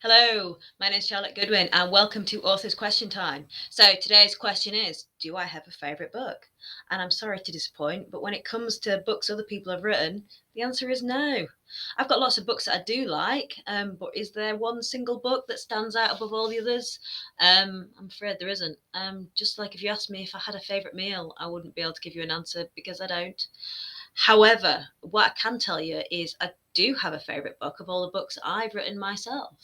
Hello, my name is Charlotte Goodwin, and welcome to Author's Question Time. So, today's question is: do I have a favourite book? And I'm sorry to disappoint, but when it comes to books other people have written, the answer is no. I've got lots of books that I do like, but is there one single book that stands out above all the others? I'm afraid there isn't. Just like if you asked me if I had a favourite meal, I wouldn't be able to give you an answer because I don't. However, what I can tell you is I do have a favourite book of all the books I've written myself.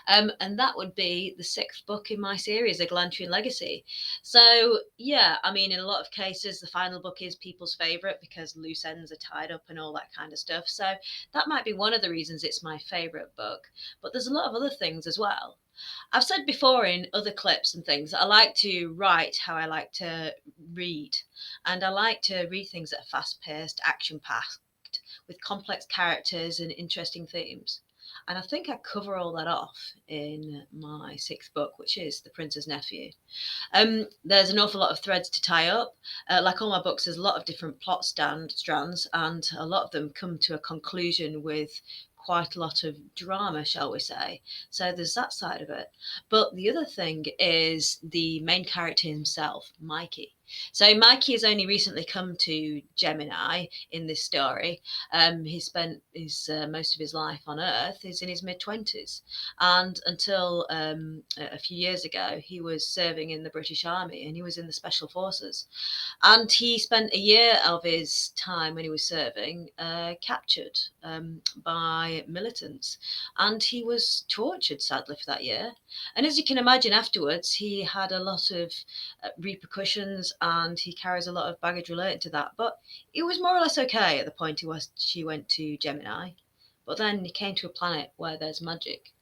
And that would be the sixth book in my series, The Gallantrian Legacy. So, yeah, I mean, in a lot of cases, the final book is people's favourite because loose ends are tied up and all that kind of stuff. So, that might be one of the reasons it's my favourite book. But there's a lot of other things as well. I've said before in other clips and things that I like to write how I like to read. And I like to read things that are fast paced, action packed, with complex characters and interesting themes. And I think I cover all that off in my sixth book, which is The Prince's Nephew. There's an awful lot of threads to tie up. Like all my books, there's a lot of different strands, and a lot of them come to a conclusion with quite a lot of drama, shall we say. So there's that side of it. But the other thing is the main character himself, Mikey. So Mikey has only recently come to Gemini in this story. He spent his most of his life on Earth. He's in his mid 20s, and until a few years ago, he was serving in the British Army and he was in the Special Forces. And he spent a year of his time when he was serving captured by militants. And he was tortured, sadly, for that year. And as you can imagine, afterwards, he had a lot of repercussions and he carries a lot of baggage related to that. But it was more or less okay at the point she went to Gemini. But then he came to a planet where there's magic.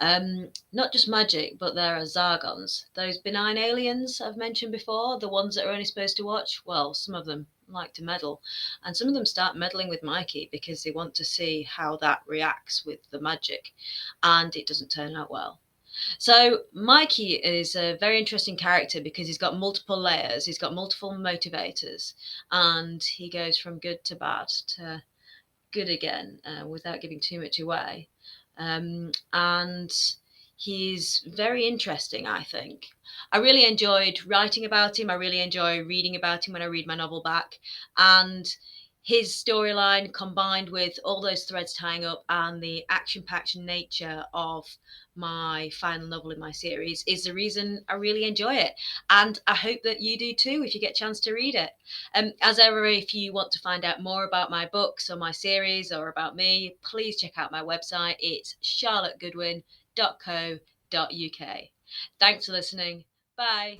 Not just magic, but there are Zargons, those benign aliens I've mentioned before, the ones that are only supposed to watch. Well, some of them like to meddle, and some of them start meddling with Mikey because they want to see how that reacts with the magic, and it doesn't turn out well. So Mikey is a very interesting character because he's got multiple layers, he's got multiple motivators, and he goes from good to bad to good again without giving too much away. And he's very interesting, I think. I really enjoyed writing about him. I really enjoy reading about him when I read my novel back. And his storyline combined with all those threads tying up and the action packed nature of my final novel in my series is the reason I really enjoy it. And I hope that you do too if you get a chance to read it. As ever, if you want to find out more about my books or my series or about me, please check out my website. It's charlottegoodwin.co.uk. Thanks for listening. Bye.